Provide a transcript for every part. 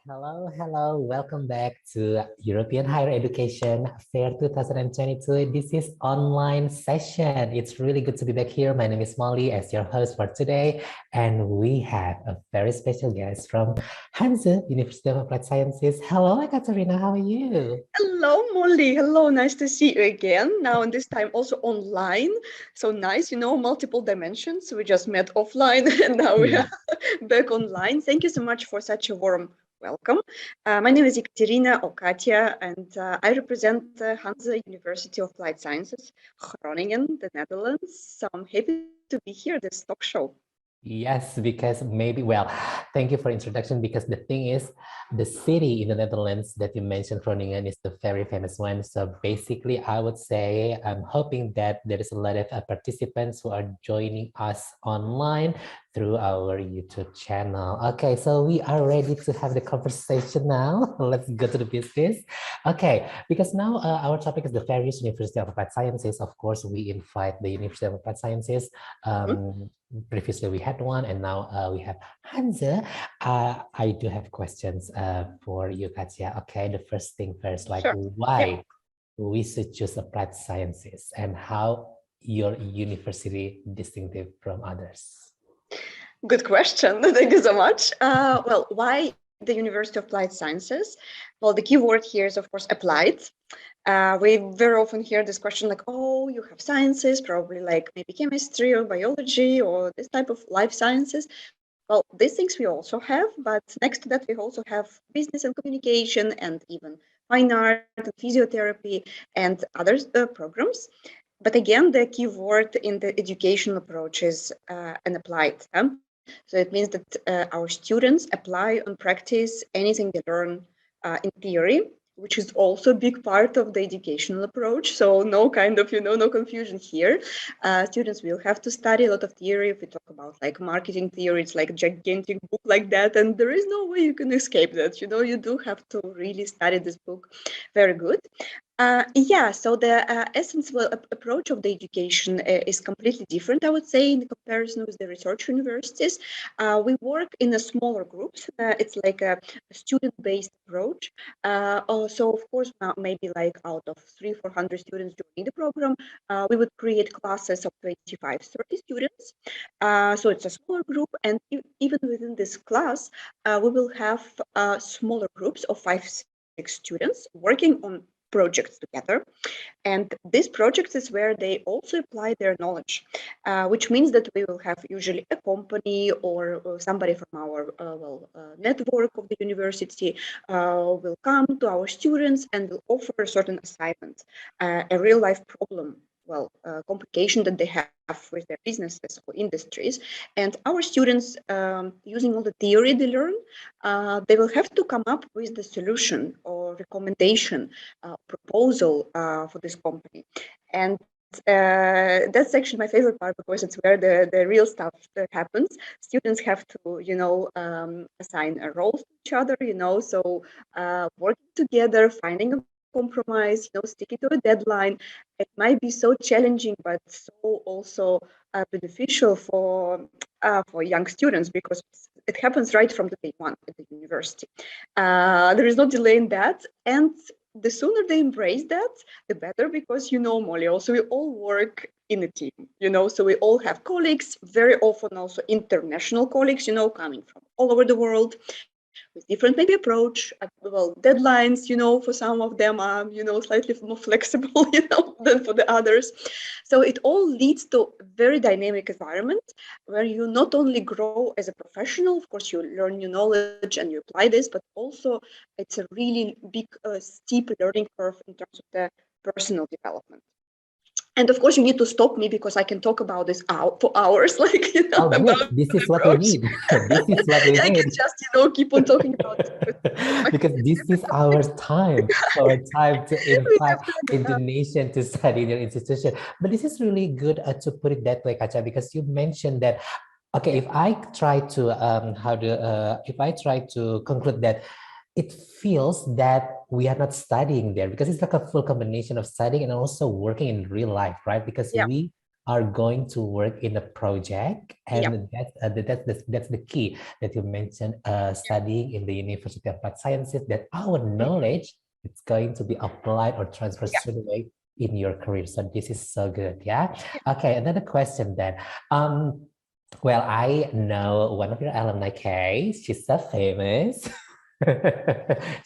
Hello, hello. Welcome back to European Higher Education Fair 2022. This is online session. It's really good to be back here. My name is Molly as your host for today, and we have a very special guest from Hanze University of Applied Sciences. Hello, Ekaterina. How are you? Hello, Molly. Hello, nice to see you again. Now, and this time also online. So nice, multiple dimensions. We just met offline and now we Yeah. are back online. Thank you so much for such a warm welcome. My name is Ekaterina Okatia, and I represent Hanze University of Applied Sciences, Groningen, the Netherlands. So I'm happy to be here, this talk show. Yes, because maybe, well, thank you for introduction because the thing is, the city in the Netherlands that you mentioned, Groningen, is the very famous one. So basically, I would say I'm hoping that there is a lot of participants who are joining us online through our YouTube channel. Okay, so we are ready to have the conversation now. Let's go to the business. Okay, because now our topic is the various University of Applied Sciences. Of course, we invite the University of Applied Sciences. Mhm. Previously we had one and now we have Hanze. I do have questions for you, Katya. Okay, the first thing first, like Sure. Yeah. why we should choose applied sciences and how your university distinctive from others? Good question. Thank you so much. Well, why the University of Applied Sciences? Well, the key word here is, of course, applied. We very often hear this question like, oh, you have sciences, probably like maybe chemistry or biology or this type of life sciences. Well, these things we also have, but next to that, we also have business and communication and even fine art and physiotherapy and other programs. But again, the key word in the educational approach is an applied. So it means that our students apply and practice anything they learn in theory, which is also a big part of the educational approach. So no kind of, no confusion here. Students will have to study a lot of theory. If we talk about like marketing theory, it's like a gigantic book like that, and there is no way you can escape that. You do have to really study this book very good. Yeah, so the essence well, approach of the education is completely different, I would say, in comparison with the research universities. We work in a smaller groups. It's like a student-based approach. So, of course, maybe like out of 300-400 students joining the program, we would create classes of 25-30 students. So it's a smaller group, and even within this class, we will have smaller groups of 5-6 students working on projects together. And these projects is where they also apply their knowledge, which means that we will have usually a company or somebody from our network of the university will come to our students and will offer a certain assignment, a real life problem. Complication that they have with their businesses or industries, and our students, using all the theory they learn, they will have to come up with the solution or recommendation proposal for this company. And that's actually my favorite part because it's where the real stuff happens. Students have to, assign roles to each other, so working together, finding a compromise, sticking to a deadline. It might be so challenging, but so also beneficial for young students because it happens right from the day one at the university. There is no delay in that, and the sooner they embrace that, the better, because Molly, also we all work in a team, so we all have colleagues, very often also international colleagues, coming from all over the world with different maybe approach. Deadlines, for some of them are, slightly more flexible, than for the others. So it all leads to a very dynamic environment where you not only grow as a professional, of course, you learn new knowledge and you apply this, but also it's a really big, steep learning curve in terms of the personal development. And of course, you need to stop me because I can talk about this out for hours, like Oh, about good. This the is what we approach. need. This is what we I can need. just keep on talking about it because my Because favorite this is our time to we invite have to end up. Indonesian to study in your institution. But this is really good to put it that way, Kacha, because you mentioned that. Okay, Yeah. if I try to if I try to conclude that it feels that we are not studying there because it's like a full combination of studying and also working in real life, right? Because Yeah. are going to work in a project, and that's the key that you mentioned, studying in the University of Applied Sciences, that our knowledge is going to be applied or transferred straight away in your career. So this is so good. Yeah. Okay, another question then. Well, I know one of your alumni, Kay. She's so famous.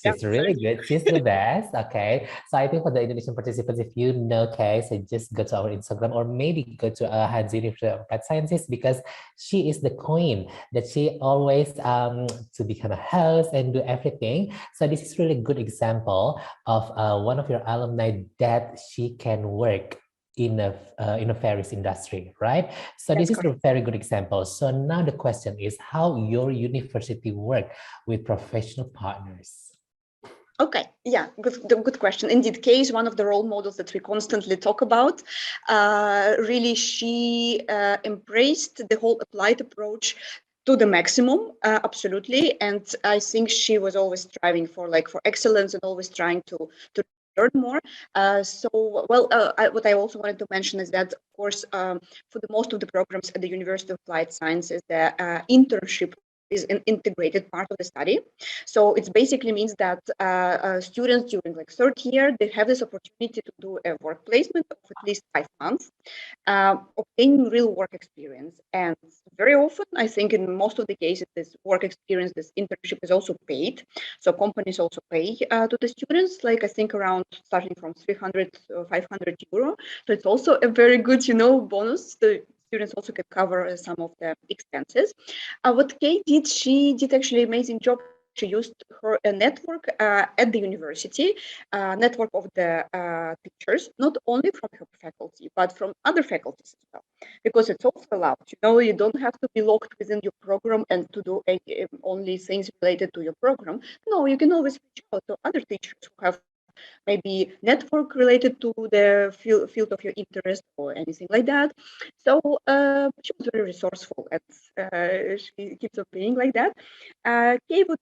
She's really good. She's the best. Okay. So I think for the Indonesian participants, if you know Kay, so just go to our Instagram or maybe go to Hanzi University of Applied Sciences, because she is the queen that she always to become a host and do everything. So this is really good example of one of your alumni that she can work in a various industry, right? So this is a very good example. So now the question is how your university work with professional partners. Okay, yeah, good question. Indeed, Kay is one of the role models that we constantly talk about. Really, she embraced the whole applied approach to the maximum, absolutely. And I think she was always striving for excellence and always trying to learn more. What I also wanted to mention is that, of course, for the most of the programs at the University of Applied Sciences, the internship is an integrated part of the study. So it basically means that students during third year, they have this opportunity to do a work placement of at least 5 months, obtaining real work experience. And very often, I think in most of the cases, this work experience, this internship is also paid. So companies also pay to the students, I think around starting from 300 or 500 euro. So it's also a very good, bonus. The students also can cover some of the expenses. What Kay did, she did actually an amazing job. She used her network at the university, network of the teachers, not only from her faculty, but from other faculties as well, because it's also allowed. You don't have to be locked within your program and to do only things related to your program. No, you can always reach out to other teachers who have maybe network related to the field of your interest or anything like that. So she was very resourceful, and she keeps on being like that. Kay would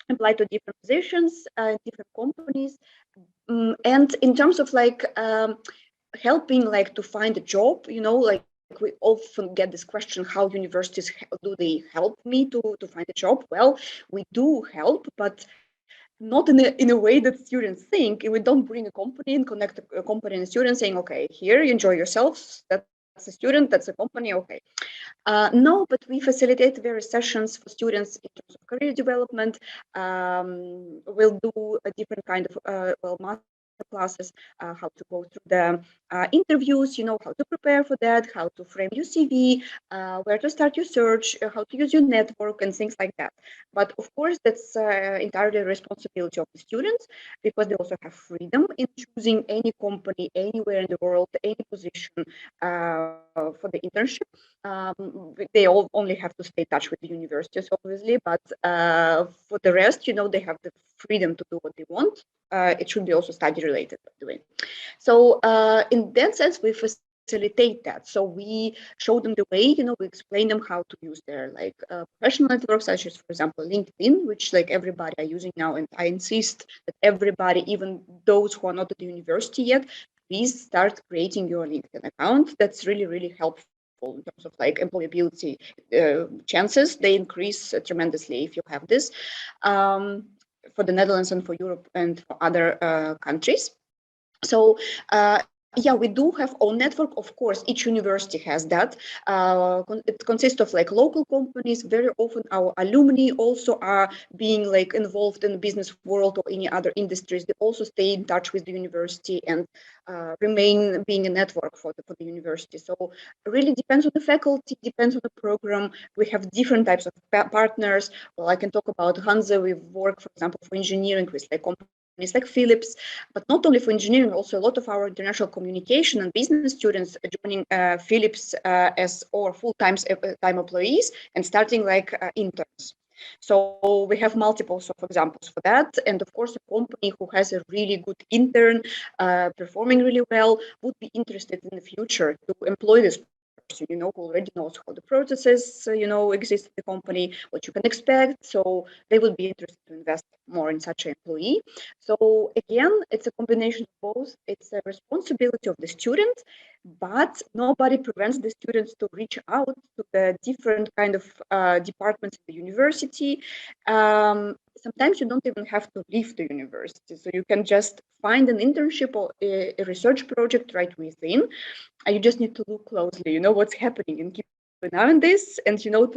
apply to different positions, different companies, and in terms of helping to find a job, we often get this question, how universities do they help me to find a job? Well, we do help, but not in a way that students think. We don't bring a company and connect a company and a student saying, okay, here, you enjoy yourselves. That's a student, that's a company, okay. No, but we facilitate various sessions for students in terms of career development. We'll do a different kind of master classes, how to go through the interviews, how to prepare for that, how to frame your CV, where to start your search, how to use your network and things like that. But of course, that's entirely the responsibility of the students, because they also have freedom in choosing any company anywhere in the world, any position for the internship. They all only have to stay in touch with the universities, obviously, but for the rest, they have the freedom to do what they want. It should be also study related, by the way. So in that sense, we facilitate that. So we show them the way, we explain them how to use their professional networks, such as, for example, LinkedIn, which everybody are using now. And I insist that everybody, even those who are not at the university yet, please start creating your LinkedIn account. That's really, really helpful in terms of employability chances. They increase tremendously if you have this. For the Netherlands and for Europe and for other countries. So yeah, we do have own network. Of course, each university has that. It consists of local companies. Very often our alumni also are being involved in the business world or any other industries. They also stay in touch with the university and remain being a network for the university. So it really depends on the faculty, depends on the program. We have different types of partners. Well, I can talk about Hanze. We work, for example, for engineering with companies like Philips, but not only for engineering, also a lot of our international communication and business students joining Philips as or full-time employees and starting interns. So we have multiple examples for that. And of course, a company who has a really good intern performing really well would be interested in the future to employ this person, who already knows how the processes, exist at the company, what you can expect. So they will be interested to invest more in such an employee. So again, it's a combination of both. It's a responsibility of the student, but nobody prevents the students to reach out to the different kind of departments in the university. Sometimes you don't even have to leave the university, so you can just find an internship or a research project right within. And you just need to look closely, what's happening, and keep an eye on this, and to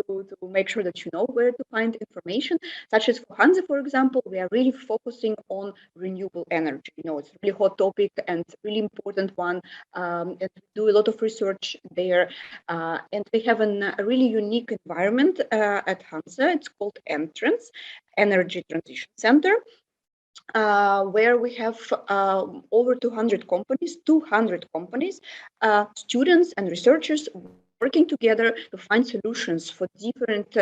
make sure that you know where to find information. Such as for Hansa, for example, we are really focusing on renewable energy. It's a really hot topic and really important one, and we do a lot of research there. And we have a really unique environment at Hansa. It's called Entrance Energy Transition Center, where we have over 200 companies, students and researchers working together to find solutions for different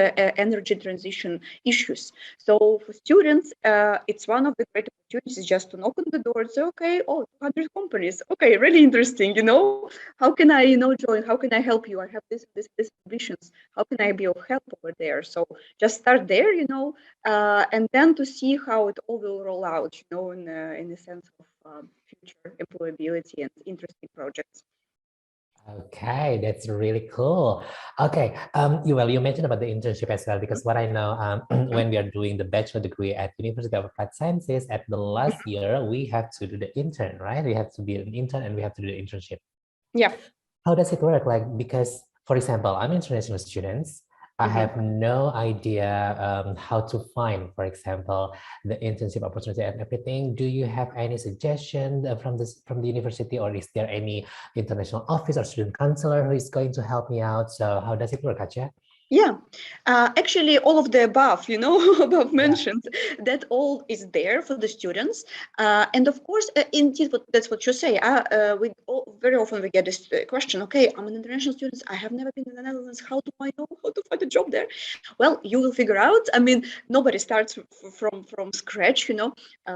energy transition issues. So for students, it's one of the great opportunities just to knock on the door and say, okay, 200 companies. Okay, really interesting, how can I, join? How can I help you? I have this ambitions. How can I be of help over there? So just start there, and then to see how it all will roll out, in the sense of future employability and interesting projects. Okay, that's really cool. Okay, you mentioned about the internship as well, because what I know, when we are doing the bachelor degree at University of Applied Sciences, at the last year, we have to do the intern, right? We have to be an intern and we have to do the internship. Yeah. How does it work? Like, because, for example, I'm international students. I have no idea how to find, for example, the internship opportunity and everything. Do you have any suggestion from the university, or is there any international office or student counselor who is going to help me out? So how does it work, Katja? Yeah, actually, all of the above, above mentioned, that all is there for the students. And of course, indeed, that's what you say. Very often we get this question, okay, I'm an international student. I have never been in the Netherlands. How do I know how to find a job there? Well, you will figure out. I mean, nobody starts from scratch,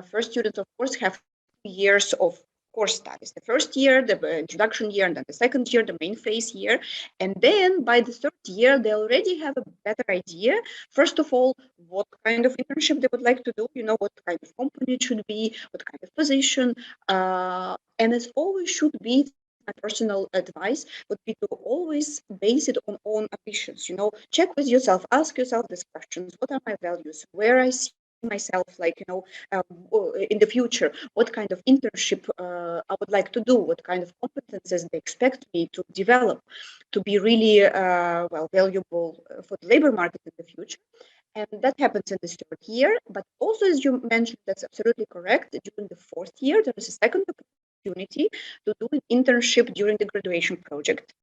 First students, of course, have years of course studies. The first year, the introduction year, and then the second year, the main phase year. And then by the third year, they already have a better idea. First of all, what kind of internship they would like to do, what kind of company it should be, what kind of position. And as always should be, my personal advice would be to always base it on own ambitions. Check with yourself, ask yourself these questions. What are my values? Where I see myself, in the future, what kind of internship I would like to do, what kind of competences they expect me to develop to be really valuable for the labor market in the future. And that happens in the third year. But also, as you mentioned, that's absolutely correct. During the fourth year, there is a second opportunity to do an internship during the graduation project.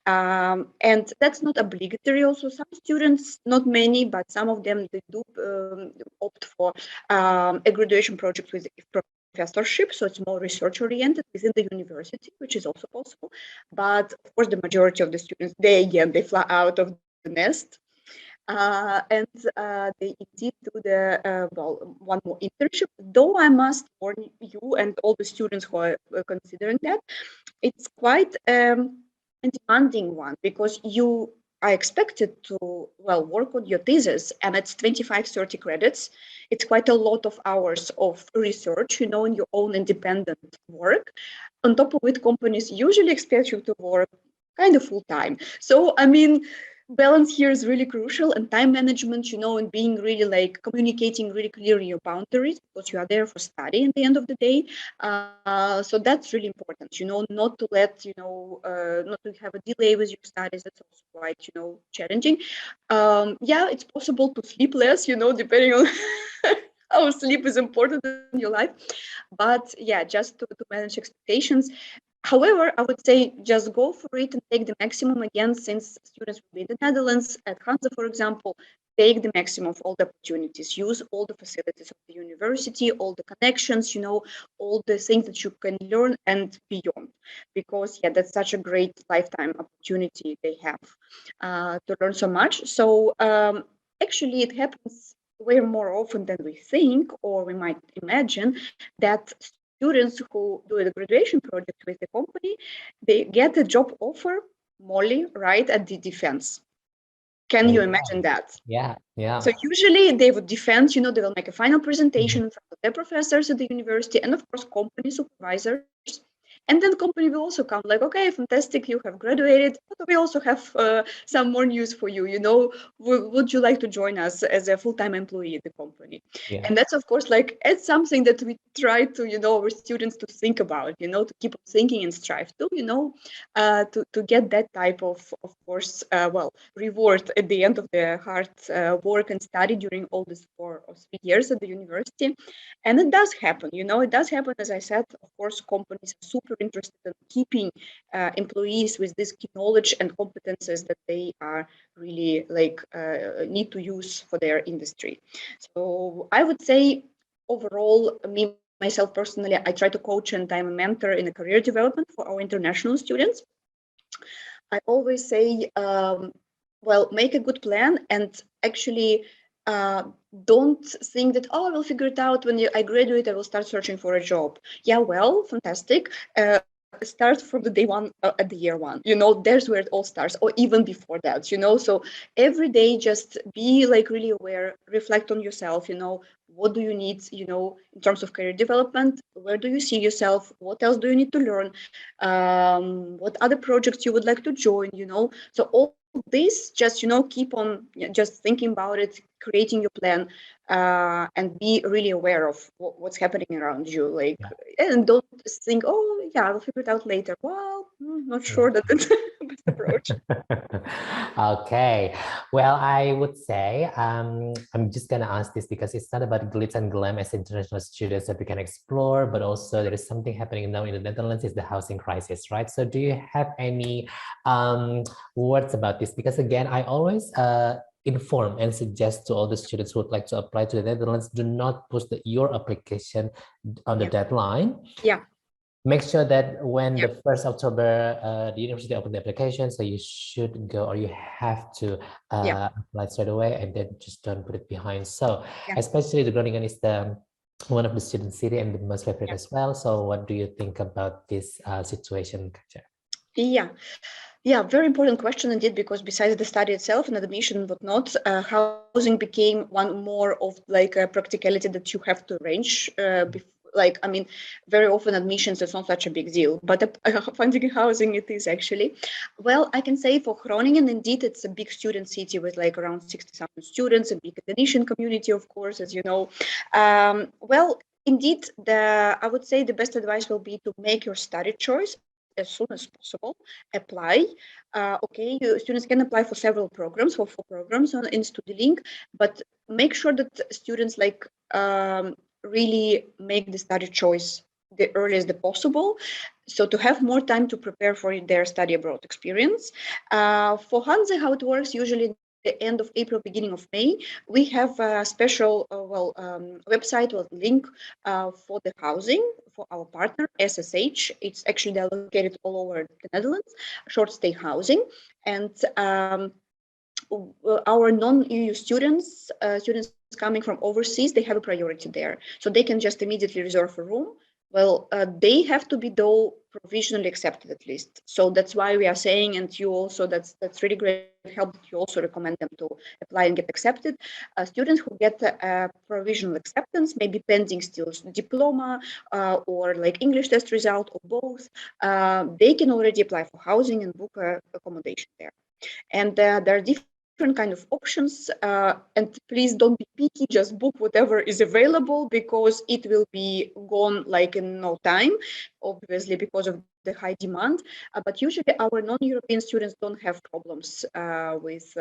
And that's not obligatory. Also, some students, not many, but some of them, they do opt for a graduation project with professorship, so it's more research oriented within the university, which is also possible. But of course, the majority of the students, they fly out of the nest. And they indeed do the one more internship. Though I must warn you and all the students who are considering that, it's quite a demanding one, because you are expected to work on your thesis, and it's 25-30 credits. It's quite a lot of hours of research, in your own independent work. On top of it, companies usually expect you to work kind of full time. So I mean, balance here is really crucial, and time management, and being really communicating really clearly your boundaries, because you are there for study at the end of the day. So that's really important, not to let, not to have a delay with your studies. That's also quite, challenging. It's possible to sleep less, depending on how sleep is important in your life. But just to manage expectations. However, I would say just go for it and take the maximum again, since students will be in the Netherlands. At Hansa, for example, take the maximum of all the opportunities, use all the facilities of the university, all the connections, all the things that you can learn and beyond. Because that's such a great lifetime opportunity they have to learn so much. So actually it happens way more often than we think, or we might imagine, that students who do the graduation project with the company, they get a job offer Molly, right, at the defense. Can you imagine that? Yeah, yeah. So usually they would defend, they will make a final presentation in front of their professors at the university and of course company supervisors. And then the company will also come like, okay, fantastic, you have graduated, but we also have some more news for you. Would you like to join us as a full-time employee at the company? Yeah. And that's of course like it's something that we try to, our students to think about, to keep on thinking and strive to, to get that type of course, reward at the end of their hard work and study during all these 4 or 3 years at the university. And it does happen, it does happen. As I said, of course, companies are super interested in keeping employees with this key knowledge and competences that they are really like need to use for their industry. So I would say overall, me myself personally, I try to coach and I'm a mentor in a career development for our international students. I always say, make a good plan and actually don't think that, oh, I will figure it out when I graduate, I will start searching for a job. Yeah, well, fantastic. Start from the day one at the year one, there's where it all starts, or even before that, so every day just be like really aware, reflect on yourself, what do you need, in terms of career development, where do you see yourself, what else do you need to learn, what other projects you would like to join, so all this, just keep on just thinking about it, creating your plan, and be really aware of what's happening around you, like, and don't think, oh yeah, I'll figure it out later. Well, not sure that that's the best approach. Okay, well, I would say I'm just gonna ask this because it's not about glitz and glam as international students that we can explore, but also there is something happening now in the Netherlands, is the housing crisis, right? So do you have any words about this? Because again, I always inform and suggest to all the students who would like to apply to the Netherlands, do not push your application on the deadline. Yeah. Make sure that when the 1st October, the university opened the application, so you should go, or you have to apply straight away, and then just don't put it behind. So especially the Groningen is the one of the student city and the most favorite as well. So what do you think about this situation, Katja? Yeah, very important question indeed, because besides the study itself and admission and whatnot, housing became one more of like a practicality that you have to arrange. Like, I mean, very often admissions is not such a big deal, but finding housing it is actually. Well, I can say for Groningen, indeed, it's a big student city with like around 60,000 students, a big academician community, of course, as you know. Well, indeed, I would say the best advice will be to make your study choice as soon as possible, apply. Students can apply for several programs, for 4 programs in StudyLink, but make sure that students like really make the study choice the earliest possible, so to have more time to prepare for their study abroad experience. For Hanze, how it works, usually the end of April, beginning of May, we have a special website with link for the housing for our partner SSH. It's actually they're located all over the Netherlands, short stay housing, and our non-EU students, students coming from overseas, they have a priority there, so they can just immediately reserve a room. Well, they have to be though provisionally accepted at least. So that's why we are saying, and you also, that's really great help that you also recommend them to apply and get accepted. Students who get a provisional acceptance, maybe pending still diploma or like English test result or both, they can already apply for housing and book accommodation there. And there are different kind of options, and please don't be picky, just book whatever is available, because it will be gone like in no time, obviously because of the high demand, but usually our non-European students don't have problems with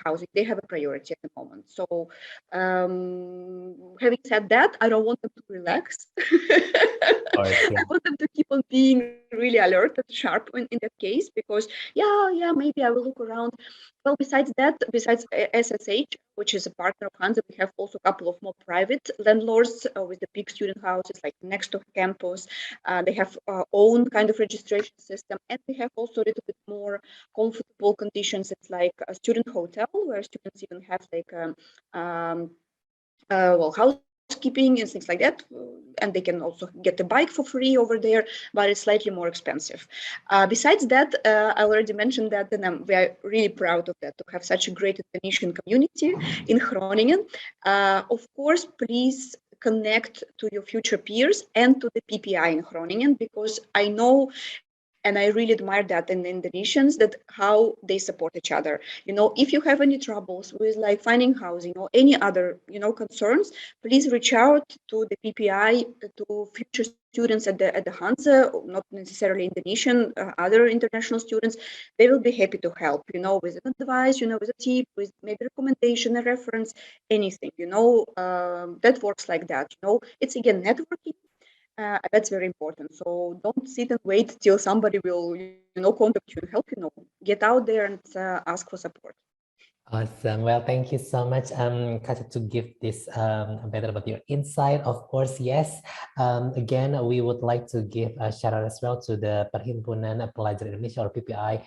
housing. They have a priority at the moment. So having said that, I don't want them to relax. I want them to keep on being really alert and sharp in that case, because maybe I will look around. Well, besides that, besides SSH, which is a partner of Hanze, we have also a couple of more private landlords with the big student houses, like next to campus. They have own kind of registration system, and they have also a little bit more comfortable conditions. It's like a student hotel where students even have like housing housekeeping and things like that. And they can also get a bike for free over there, but it's slightly more expensive. Besides that, I already mentioned that, and we are really proud of that, to have such a great Indonesian community in Groningen. Of course, please connect to your future peers and to the PPI in Groningen, because I know and I really admire that in the Indonesians, that how they support each other. If you have any troubles with like finding housing or any other, concerns, please reach out to the PPI, to future students at the Hansa, not necessarily Indonesian, other international students. They will be happy to help, with an advice, with a tip, with maybe recommendation, a reference, anything, that works like that. It's again networking. That's very important. So don't sit and wait till somebody will, contact you and help you. Get out there and ask for support. Awesome. Well, thank you so much, Katja, to give this better about your insight. Of course, yes. Again, we would like to give a shout out as well to the Perhimpunan Pelajar Indonesia, or PPI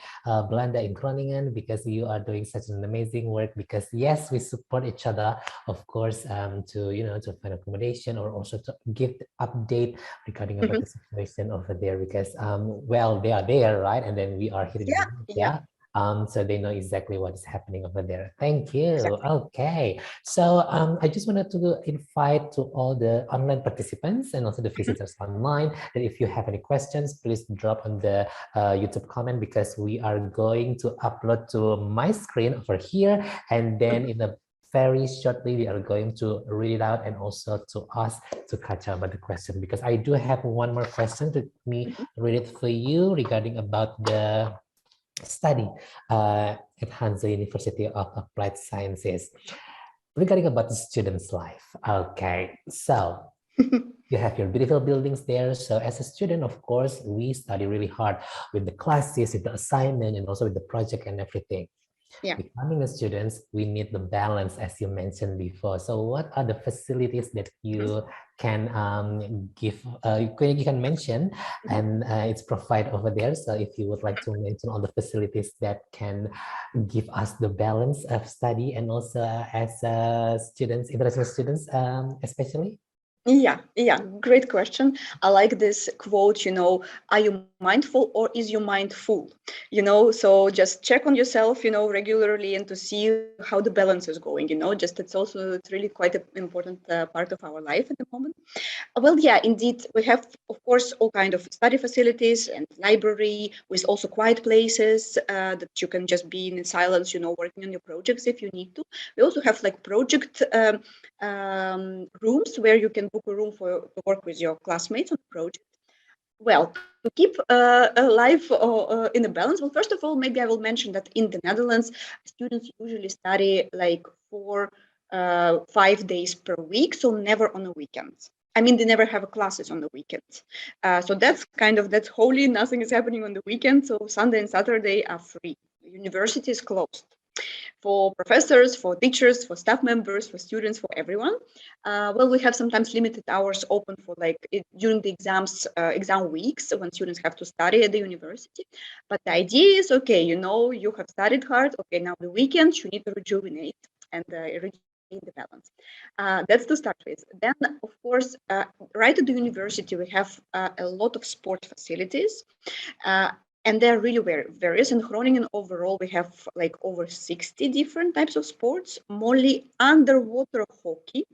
Belanda in Groningen, because you are doing such an amazing work. Because yes, we support each other, of course, to find accommodation, or also to give the update regarding about the situation over there. Because well, they are there, right? And then we are here in Indonesia. So they know exactly what is happening over there. Thank you. Exactly. Okay. So I just wanted to invite to all the online participants and also the visitors online, that if you have any questions, please drop on the YouTube comment, because we are going to upload to my screen over here. And then in the very shortly, we are going to read it out and also to ask to catch up about the question, because I do have one more question. Let me read it for you regarding about the study at Hansa University of Applied Sciences regarding about the student's life. Okay, so you have your beautiful buildings there. So as a student, of course, we study really hard with the classes, with the assignment, and also with the project and everything. Becoming a student, we need the balance, as you mentioned before. So what are the facilities that you can give, you can mention, and it's provided over there? So if you would like to mention all the facilities that can give us the balance of study, and also as students, international students, especially? Yeah, great question. I like this quote, are you mindful or is your mind full? So just check on yourself, regularly, and to see how the balance is going, it's really quite an important part of our life at the moment. Well, yeah, indeed, we have, of course, all kind of study facilities and library with also quiet places that you can just be in silence, working on your projects if you need to. We also have like project rooms where you can book a room to work with your classmates on the project. Well, to keep a life in a balance, well, first of all, maybe I will mention that in the Netherlands, students usually study like 5 days per week, so never on a weekend. I mean, they never have classes on the weekends. So that's holy. Nothing is happening on the weekend. So Sunday and Saturday are free. The university is closed for professors, for teachers, for staff members, for students, for everyone. Well, we have sometimes limited hours open for during the exam weeks when students have to study at the university. But the idea is, okay, you have studied hard. Okay, now the weekends you need to rejuvenate and in the balance. That's to start with. Then, of course, right at the university, we have a lot of sport facilities. And they're really various. In Groningen overall, we have like over 60 different types of sports, mostly underwater hockey.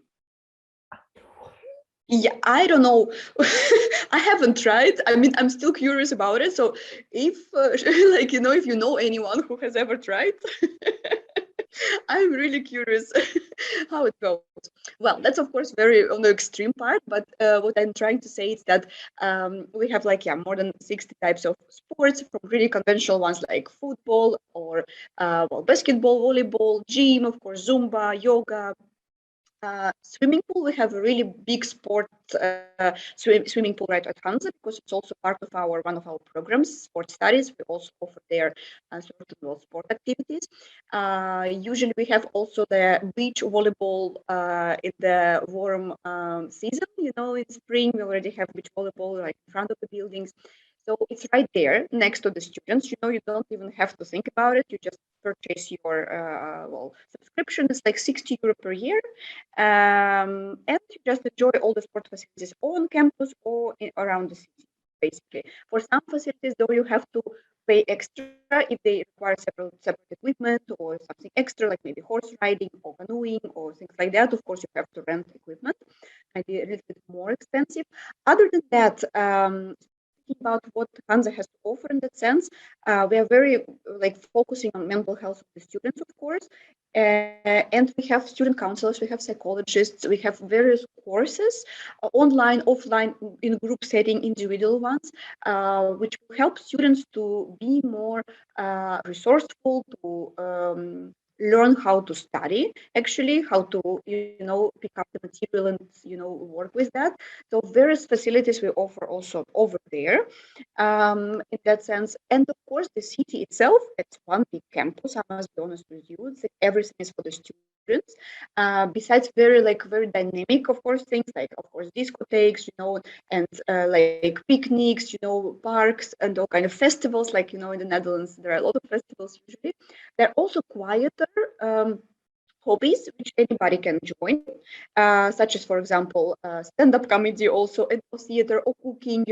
Yeah, I don't know. I haven't tried. I mean, I'm still curious about it. So if, if you know anyone who has ever tried, I'm really curious how it goes. Well, that's of course very on the extreme part, but what I'm trying to say is that we have more than 60 types of sports, from really conventional ones like football or basketball, volleyball, gym, of course, Zumba, yoga. Swimming pool, we have a really big sport swimming pool right at Hansa, because it's also part of one of our programs, sport studies. We also offer there certain sport activities. Usually we have also the beach volleyball in the warm season. In spring we already have beach volleyball in front of the buildings. So it's right there next to the students. You don't even have to think about it. You just purchase your subscription. It's like 60 euro per year, and you just enjoy all the sport facilities on campus or around the city. Basically, for some facilities, though, you have to pay extra if they require separate equipment or something extra, like maybe horse riding or canoeing or things like that. Of course, you have to rent equipment, maybe a little bit more expensive. Other than that, speaking about what Hansa has to offer in that sense, we are very focusing on mental health of the students, of course. And we have student counselors, we have psychologists, we have various courses, online, offline, in group setting, individual ones, which will help students to be more resourceful, to learn how to study, actually, how to, pick up the material and, work with that. So various facilities we offer also over there in that sense. And of course, the city itself, it's one big campus, I must be honest with you. It's like everything is for the students. Besides very dynamic, of course, things like, of course, discotheques, and like picnics, parks and all kind of festivals, like, in the Netherlands, there are a lot of festivals usually. They're also quieter hobbies which anybody can join, such as, for example, stand-up comedy, also, and theater or cooking,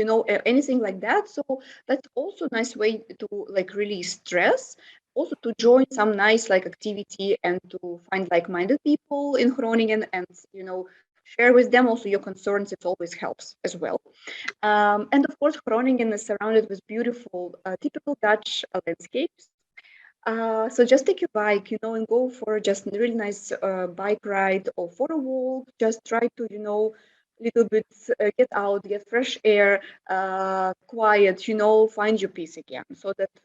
anything like that. So that's also a nice way to release stress, also to join some nice activity and to find like-minded people in Groningen and share with them also your concerns. It always helps as well. And of course, Groningen is surrounded with beautiful, typical Dutch landscapes. So just take your bike, and go for just a really nice bike ride or for a walk. Just try to, little bit get out, get fresh air, quiet, find your peace again. So that's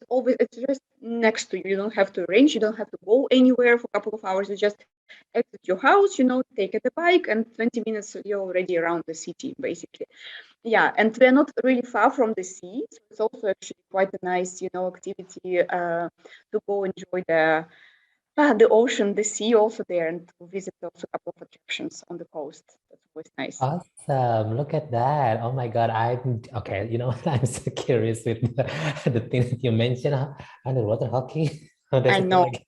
always, it's just next to you. You don't have to arrange, you don't have to go anywhere for a couple of hours. You just exit your house, take the bike, and 20 minutes you're already around the city, basically. Yeah, and we're not really far from the sea, so it's also actually quite a nice, activity to go enjoy the ocean, the sea also there, and to visit also a couple of attractions on the coast. That's always nice. Awesome. Look at that. Oh my God. I'm okay. You know what? I'm so curious with the things that you mentioned. Underwater hockey. How does I it feel know, like?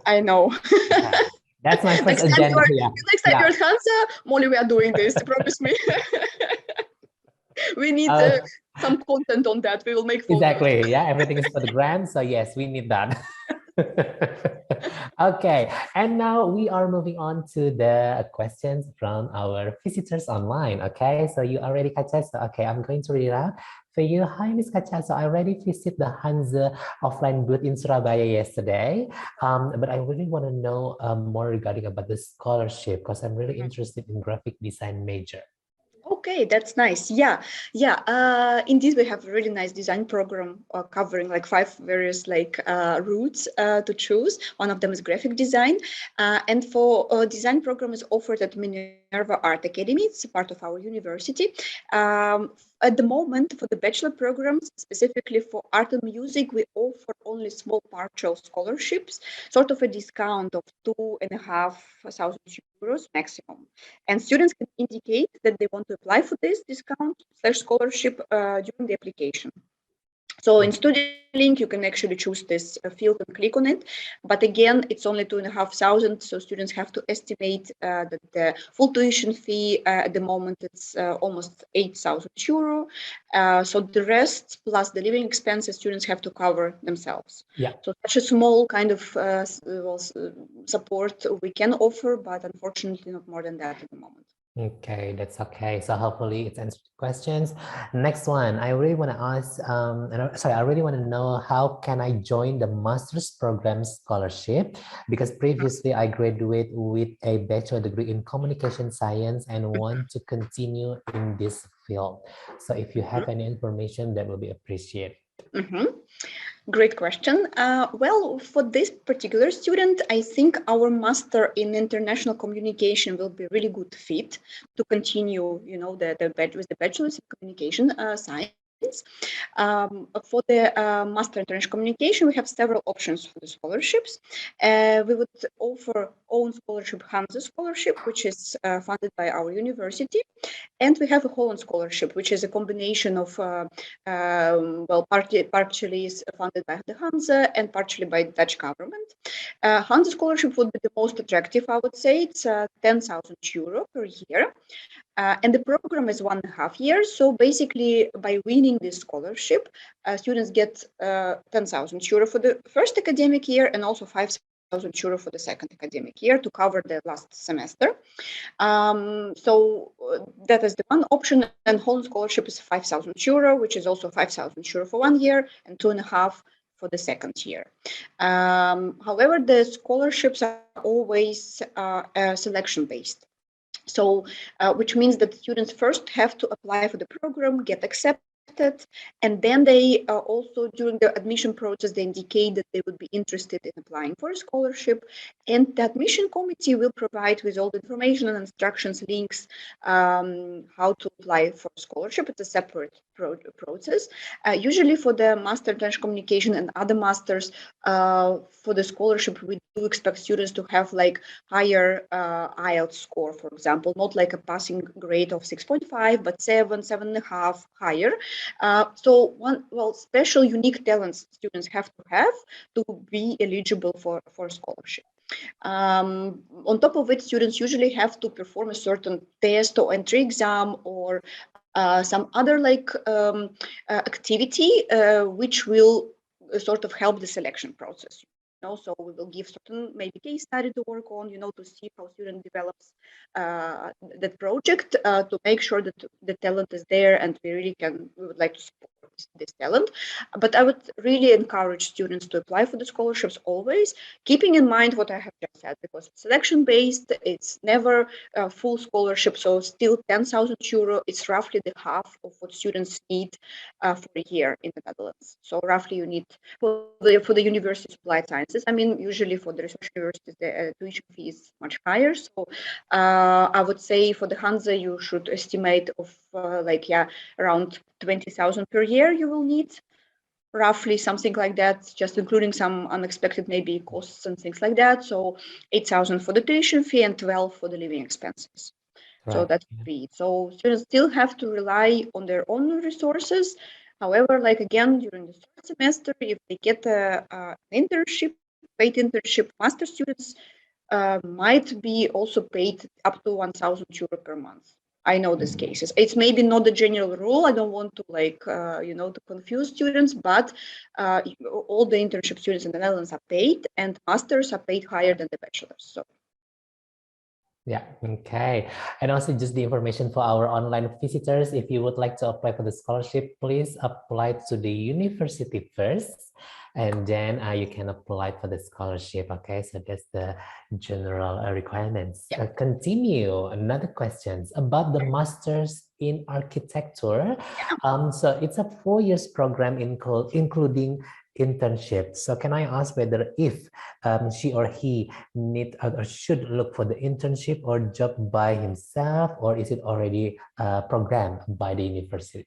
I know. Yeah. That's my first agenda. Yeah. Next time Yeah. you're at Hansa, Molly, we are doing this. Promise me. We need Uh, some content on that. We will make photos. exactly. Yeah. Everything is for the gram. So yes, we need that. Okay, and now we are moving on to the questions from our visitors online. Okay, so you already Kacha. Okay, I'm going to read it out for you. Hi, Miss Kacha. So I already visited the Hansa offline booth in Surabaya yesterday, but I really want to know more regarding about the scholarship because I'm really interested in graphic design major. Okay, that's nice. Yeah. Indeed, we have a really nice design program covering like 5 various routes to choose. One of them is graphic design, and for design program is offered at Minerva Art Academy. It's a part of our university. At the moment, for the bachelor programs, specifically for art and music, we offer only small partial scholarships, sort of a discount of 2,500 euros maximum. And students can indicate that they want to apply for this discount/scholarship during the application. So in StudyLink, you can actually choose this field and click on it. But again, it's only 2,500. So students have to estimate that the full tuition fee at the moment, it's almost 8,000 euro. So the rest plus the living expenses, students have to cover themselves. Yeah. So such a small kind of support we can offer, but unfortunately not more than that at the moment. Okay, that's okay. So hopefully it's answered questions. Next one, I really want to ask, I really want to know how can I join the master's program scholarship? Because previously I graduated with a bachelor degree in communication science and want to continue in this field. So if you have any information, that will be appreciated. Great question. Well, for this particular student, I think our master in international communication will be a really good fit to continue, with the bachelor's in communication science. For the master in international communication, we have several options for the scholarships. We would offer own scholarship, Hanze Scholarship, which is funded by our university. And we have a Holland Scholarship, which is a combination of, partially is funded by the Hanze and partially by the Dutch government. Hanze Scholarship would be the most attractive, I would say. It's 10,000 euro per year. And the program is 1.5 years. So basically, by winning this scholarship, students get 10,000 euro for the first academic year and also 5,000 euro for the second academic year to cover the last semester. So that is the one option. And Holland Scholarship is 5,000 euro, which is also 5,000 euro for 1 year and 2.5 for the second year. However, the scholarships are always selection-based. So, which means that students first have to apply for the program, get accepted, and then they also, during the admission process, they indicate that they would be interested in applying for a scholarship, and the admission committee will provide with all the information and instructions, links, how to apply for a scholarship. It's a separate process. Usually for the Master International Communication and other masters, for the scholarship, we do expect students to have like higher IELTS score, for example, not like a passing grade of 6.5, but 7, 7.5 higher. So special unique talents students have to be eligible for scholarship. On top of it, students usually have to perform a certain test or entry exam or some other like activity which will sort of help the selection process. So we will give certain maybe case study to work on, to see how student develops that project to make sure that the talent is there, and we would like to support this talent. But I would really encourage students to apply for the scholarships always, keeping in mind what I have just said, because it's selection based, it's never a full scholarship, so still 10,000 euro, it's roughly the half of what students need for a year in the Netherlands. So roughly you need for the University of Applied Sciences. I mean, usually for the research universities, the tuition fee is much higher. So I would say for the Hanze, you should estimate of around 20,000 per year you will need, roughly something like that, just including some unexpected maybe costs and things like that. So 8,000 for the tuition fee and 12 for the living expenses. Right. So that would be it. So students still have to rely on their own resources. However, like again, during the third semester, if they get an internship, paid internship, master students might be also paid up to 1,000 euro per month. I know these cases. It's maybe not the general rule. I don't want to to confuse students, but all the internship students in the Netherlands are paid, and masters are paid higher than the bachelors. So. Yeah, okay. And also just the information for our online visitors, if you would like to apply for the scholarship, please apply to the university first, and then you can apply for the scholarship. Okay, so that's the general requirements. Yeah. Continue. Another questions about the Masters in Architecture. Yeah. So it's a 4 years program including internship. So can I ask whether if she or he need or should look for the internship or job by himself, or is it already programmed by the university?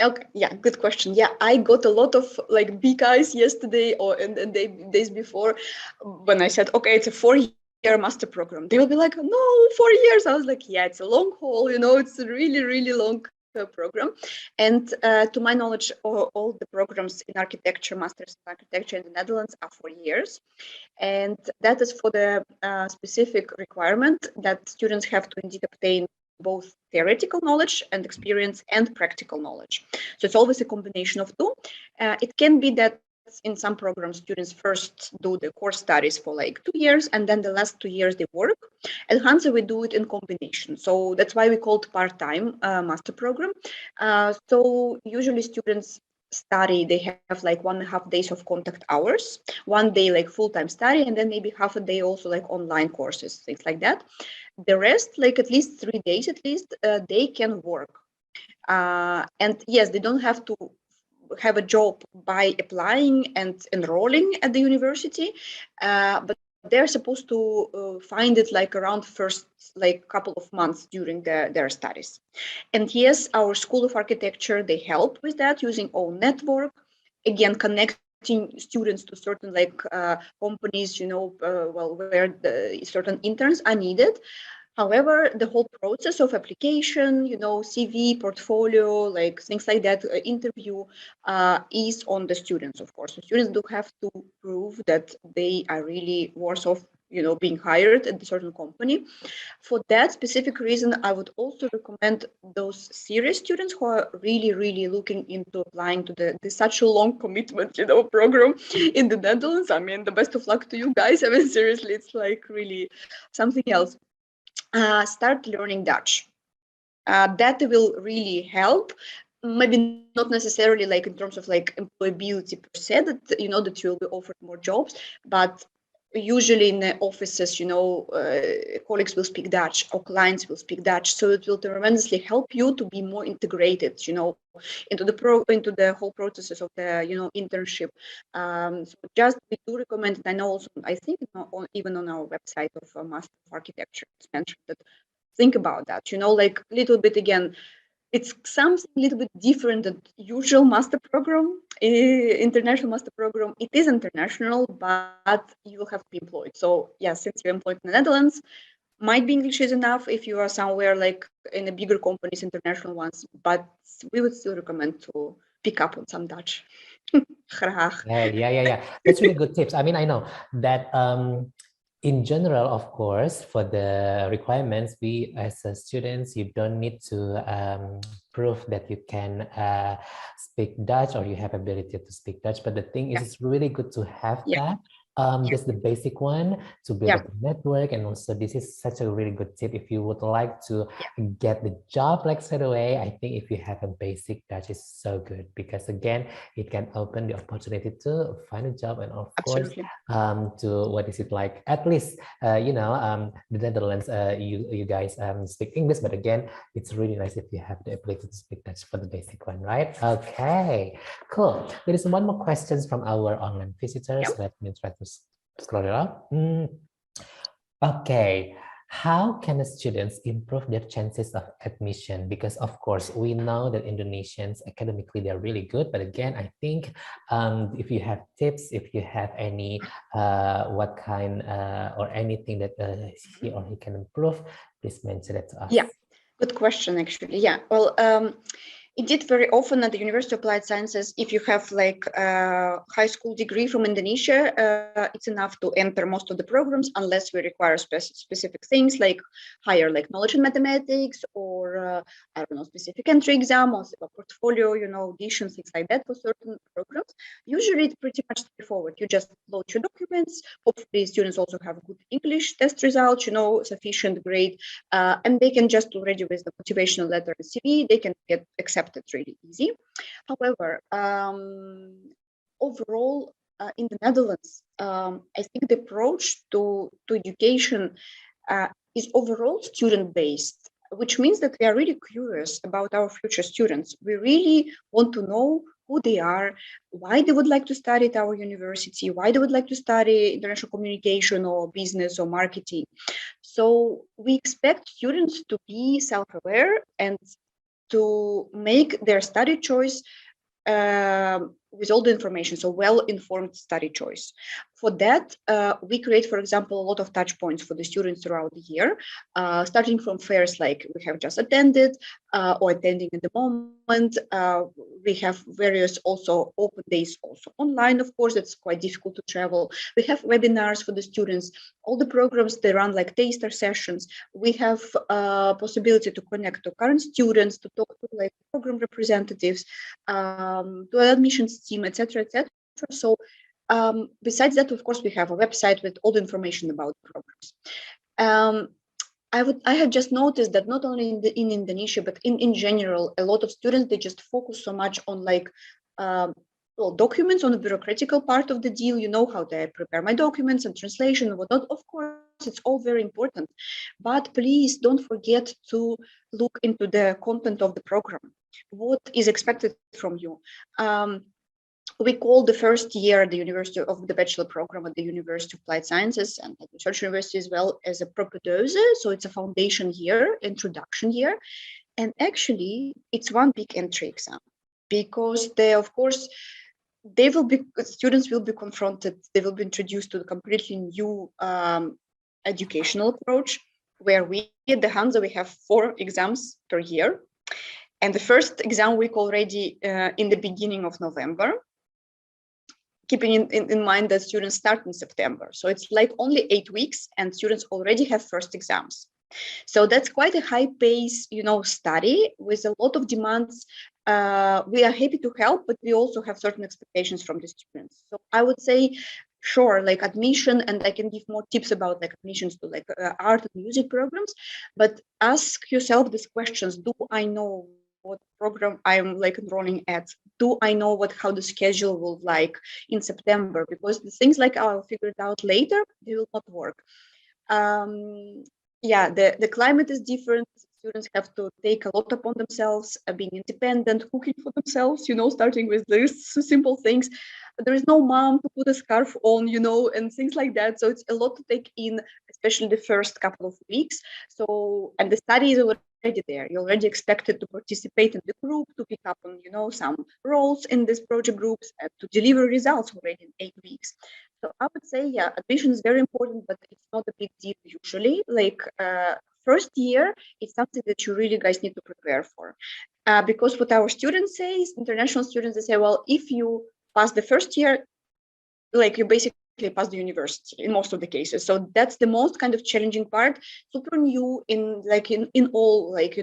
Okay, yeah, good question. Yeah, I got a lot of like big eyes yesterday or and days before when I said, okay, it's a 4-year master program. They will be like, no, 4 years. I was like, yeah, it's a long haul, it's a really, really long program. And to my knowledge, all the programs in architecture, masters in architecture in the Netherlands are 4 years. And that is for the specific requirement that students have to indeed obtain both theoretical knowledge and experience and practical knowledge. So it's always a combination of two. It can be that in some programs, students first do the course studies for like 2 years, and then the last 2 years they work. At Hanze, we do it in combination. So that's why we call it part-time master program. So usually students study, they have like 1.5 days of contact hours, 1 day like full-time study, and then maybe half a day also like online courses, things like that. The rest, like at least 3 days at least, they can work. And yes, they don't have to have a job by applying and enrolling at the university, but they're supposed to find it like around first like couple of months during their studies. And yes, our School of Architecture, they help with that using own network, again connected students to certain like companies, well, where the certain interns are needed. However, the whole process of application, CV, portfolio, like things like that, interview, is on the students, of course. The students do have to prove that they are really worth of, being hired at a certain company. For that specific reason, I would also recommend those serious students who are really, really looking into applying to the such a long commitment, program in the Netherlands. I mean, the best of luck to you guys. I mean, seriously, it's like really something else. Start learning Dutch. That will really help. Maybe not necessarily like in terms of like employability per se, that that you will be offered more jobs, but usually in the offices, colleagues will speak Dutch or clients will speak Dutch, so it will tremendously help you to be more integrated, into the whole processes of the internship. So just we do recommend, and I know also I think even on our website of Master of Architecture, it's mentioned that think about that, like a little bit again, it's something a little bit different than usual master program, international master program. It is international, but you will have to be employed. So yeah, since you're employed in the Netherlands, might be English is enough if you are somewhere like in the bigger companies, international ones, but we would still recommend to pick up on some Dutch. Graag. Yeah. That's really good tips. I mean, I know that in general, of course, for the requirements, we as students, you don't need to prove that you can speak Dutch or you have ability to speak Dutch. But the thing is, it's really good to have that. Just the basic one to build a network. And also this is such a really good tip. If you would like to get the job like straight away, I think if you have a basic Dutch is so good, because again, it can open the opportunity to find a job, and of course, to what is it like, at least, the Netherlands, you guys speak English, but again, it's really nice if you have the ability to speak Dutch for the basic one, right? Okay, cool. There is one more question from our online visitors. Let me try to scroll it up. Okay, how can the students improve their chances of admission? Because of course, we know that Indonesians academically, they're really good. But again, I think if you have tips, if you have any, what kind or anything that he or he can improve, please mention it to us. Yeah, good question, actually. Yeah, well, indeed, very often at the University of Applied Sciences, if you have like a high school degree from Indonesia, it's enough to enter most of the programs, unless we require specific things like higher like knowledge in mathematics, or I don't know, specific entry exam, or a portfolio, auditions, things like that for certain programs. Usually it's pretty much straightforward. You just load your documents. Hopefully students also have good English test results, sufficient grade, and they can just already with the motivational letter and CV, they can get accepted really easy. However, overall, in the Netherlands, I think the approach to education is overall student-based, which means that we are really curious about our future students. We really want to know who they are, why they would like to study at our university, why they would like to study international communication or business or marketing. So we expect students to be self-aware and to make their study choice with all the information, so well-informed study choice. For that, we create, for example, a lot of touch points for the students throughout the year, starting from fairs like we have just attended or attending at the moment. We have various also open days, also online, of course, it's quite difficult to travel. We have webinars for the students. All the programs, they run like taster sessions. We have possibility to connect to current students, to talk to like program representatives, to admissions team, etc., etc. So besides that, of course, we have a website with all the information about the programs. I have just noticed that not only in Indonesia, but in general, a lot of students, they just focus so much on like documents, on the bureaucratical part of the deal, how to prepare my documents and translation and whatnot. Of course, it's all very important, but please don't forget to look into the content of the program. What is expected from you? We call the first year the University of the Bachelor program at the University of Applied Sciences and at Research University as well as a propedeuse. So it's a foundation year, introduction year. And actually, it's one big entry exam because of course, students will be confronted, they will be introduced to the completely new educational approach, where we at the Hansa, we have 4 exams per year. And the first exam week already in the beginning of November, keeping in mind that students start in September. So it's like only 8 weeks and students already have first exams. So that's quite a high pace, study with a lot of demands. We are happy to help, but we also have certain expectations from the students. So I would say, sure, like admission, and I can give more tips about like admissions to like art and music programs, but ask yourself these questions. Do I know what program I'm like enrolling at? Do I know how the schedule will like in September? Because the things like I'll figure it out later, they will not work. Yeah, the climate is different. Students have to take a lot upon themselves, being independent, cooking for themselves, starting with these simple things. There is no mom to put a scarf on, and things like that. So it's a lot to take in, especially the first couple of weeks. So, and the study is already there. You're already expected to participate in the group, to pick up on, some roles in these project groups, and to deliver results already in 8 weeks. So I would say, yeah, admission is very important, but it's not a big deal usually. Like first year, it's something that you really guys need to prepare for. Because what our students say, international students, they say, well, if you pass the first year, like you basically pass the university in most of the cases. So that's the most kind of challenging part. Super new in all like,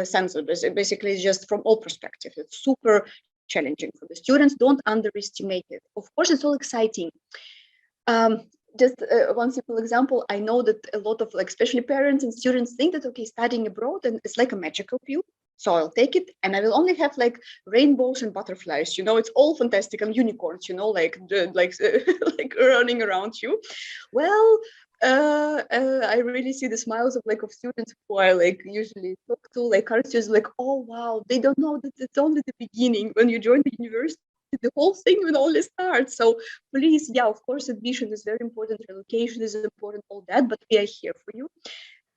senses. Basically, just from all perspectives, it's super challenging for the students. Don't underestimate it. Of course, it's all exciting. Just one simple example, I know that a lot of like especially parents and students think that okay, studying abroad and it's like a magical pill, so I'll take it and I will only have like rainbows and butterflies, it's all fantastic, and unicorns, like like running around you. Well, I really see the smiles of students who I like usually talk to, like art students, like, oh wow, they don't know that it's only the beginning. When you join the university, the whole thing will only start. So please, yeah, of course, admission is very important, relocation is important, all that, but we are here for you.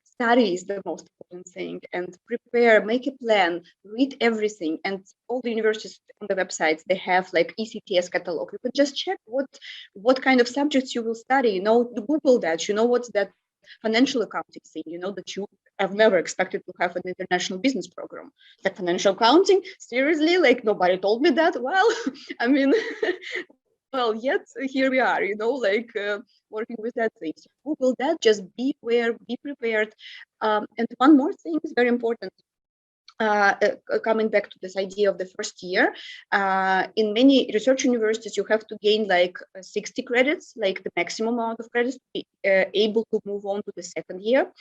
Study is the most important thing, and prepare, make a plan, read everything. And all the universities on the websites, they have like ECTS catalog. You can just check what kind of subjects you will study. Google that. What's that financial accounting thing? That you have never expected to have an international business program. Like financial accounting, seriously, like nobody told me that. Well, I mean, well, yet here we are, working with that thing. So Google that, just be aware, be prepared. And one more thing is very important. Coming back to this idea of the first year, in many research universities, you have to gain like 60 credits, like the maximum amount of credits to be able to move on to the second year.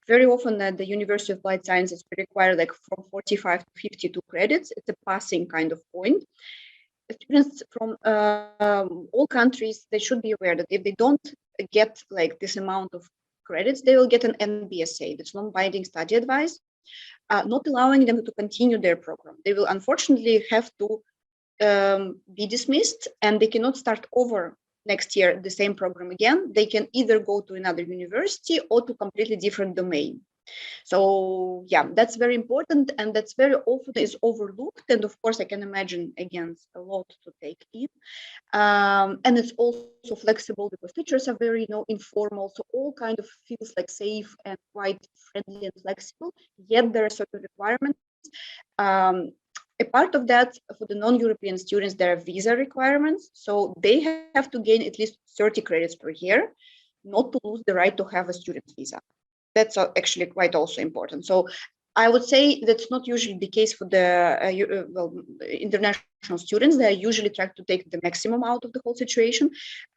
Very often at the University of Applied Sciences, we require like from 45 to 52 credits. It's a passing kind of point. Students from all countries, they should be aware that if they don't get like this amount of credits, they will get an NBSA, that's non-binding study advice, not allowing them to continue their program. They will unfortunately have to be dismissed, and they cannot start over next year the same program again. They can either go to another university or to completely different domain. So yeah, that's very important, and that's very often is overlooked. And of course, I can imagine again a lot to take in. And it's also flexible because teachers are very informal, so all kind of feels like safe and quite friendly and flexible. Yet there are certain requirements. A part of that, for the non-European students, there are visa requirements, so they have to gain at least 30 credits per year, not to lose the right to have a student visa. That's actually quite also important. So I would say that's not usually the case for the international students. They are usually trying to take the maximum out of the whole situation,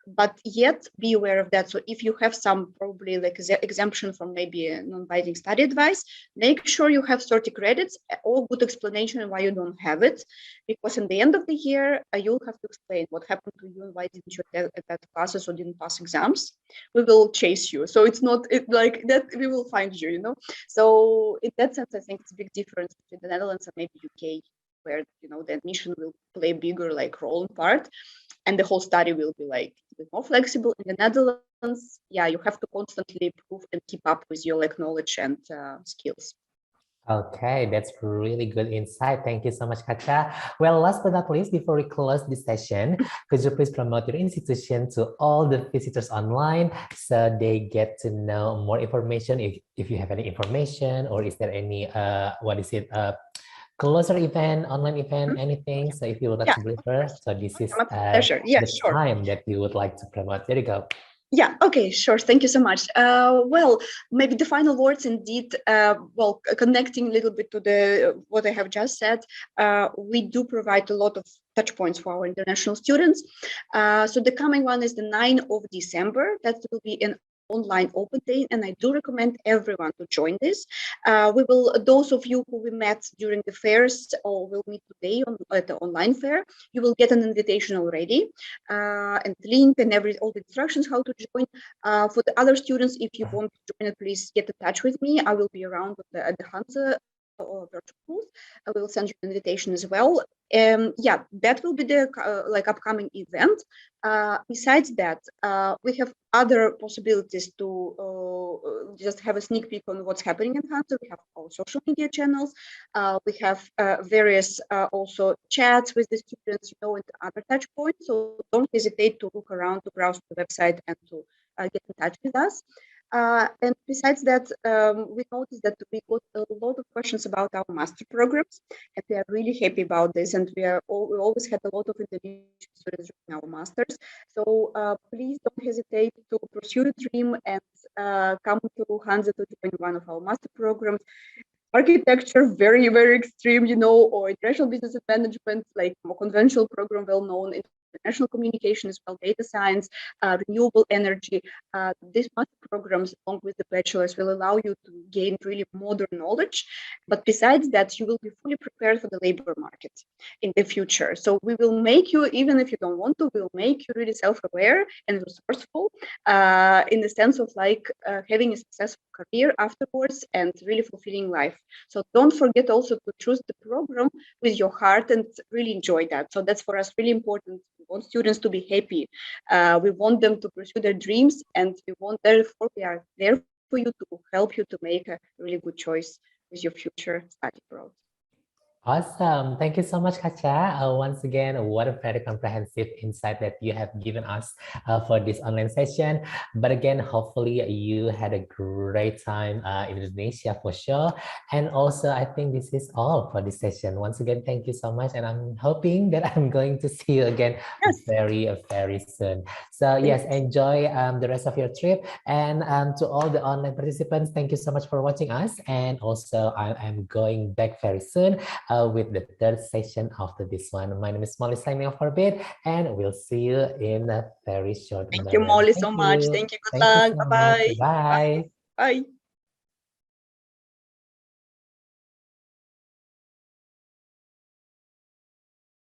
but yet be aware of that. So if you have some probably like exemption from maybe a non-binding study advice, make sure you have 30 credits or good explanation why you don't have it, because in the end of the year, you'll have to explain what happened to you and why didn't you attend that classes or didn't pass exams. We will chase you. So it's not like that, we will find you, So in that sense, I think it's a big difference between the Netherlands and maybe UK, where the admission will play a bigger like role in part, and the whole study will be like a bit more flexible. In the Netherlands, yeah, you have to constantly improve and keep up with your like knowledge and skills. Okay, that's really good insight. Thank you so much, Kacha. Well, last but not least, before we close this session, could you please promote your institution to all the visitors online so they get to know more information if you have any information, or is there any closer event, online event, Mhm. anything? So if you would like Yeah, to of deliver, course. so this is My pleasure. Yeah, the sure. time that you would like to promote. There you go. Yeah, okay, sure. Thank you so much. Well, maybe the final words indeed, connecting a little bit to the what I have just said, we do provide a lot of touch points for our international students. So the coming one is the 9th of December. That will be an online open day, and I do recommend everyone to join this. Those of you who we met during the fairs or will meet today at the online fair, you will get an invitation already and link and all the instructions how to join. For the other students, if you want to join, please get in touch with me. I will be around at the Hansa or virtual booth. I will send you an invitation as well. Yeah, that will be the upcoming event. Besides that, we have other possibilities to just have a sneak peek on what's happening in Hansa. We have our social media channels. We have various also chats with the students, and other touch points. So don't hesitate to look around, to browse the website, and to get in touch with us. And besides that, we noticed that we got a lot of questions about our master programs, and we are really happy about this. And we always had a lot of Indonesian students doing our masters. So please don't hesitate to pursue your dream and come to Hansa to join one of our master programs. Architecture, very, very extreme, or international business and management, like more conventional program, well known. International communication as well, data science, renewable energy. These master programs, along with the bachelor's, will allow you to gain really modern knowledge. But besides that, you will be fully prepared for the labor market in the future. So we will make you, even if you don't want to, we'll make you really self-aware and resourceful in the sense of having a successful career afterwards and really fulfilling life. So don't forget also to choose the program with your heart and really enjoy that. So that's for us really important. We want students to be happy. We want them to pursue their dreams, and therefore we are there for you to help you to make a really good choice with your future study abroad. Awesome. Thank you so much, Kacha. Once again, what a very comprehensive insight that you have given us for this online session. But again, hopefully you had a great time in Indonesia for sure. And also, I think this is all for this session. Once again, thank you so much. And I'm hoping that I'm going to see you again Yes. very soon. So yes, enjoy the rest of your trip. And to all the online participants, thank you so much for watching us. And also, I am going back very soon with the third session after this one. My name is Molly, signing off for a bit, and we'll see you in a very short Thank you, moment. Molly, Thank so much. you. Thank you. Good Thank you luck. so much. Bye-bye. Bye. Bye.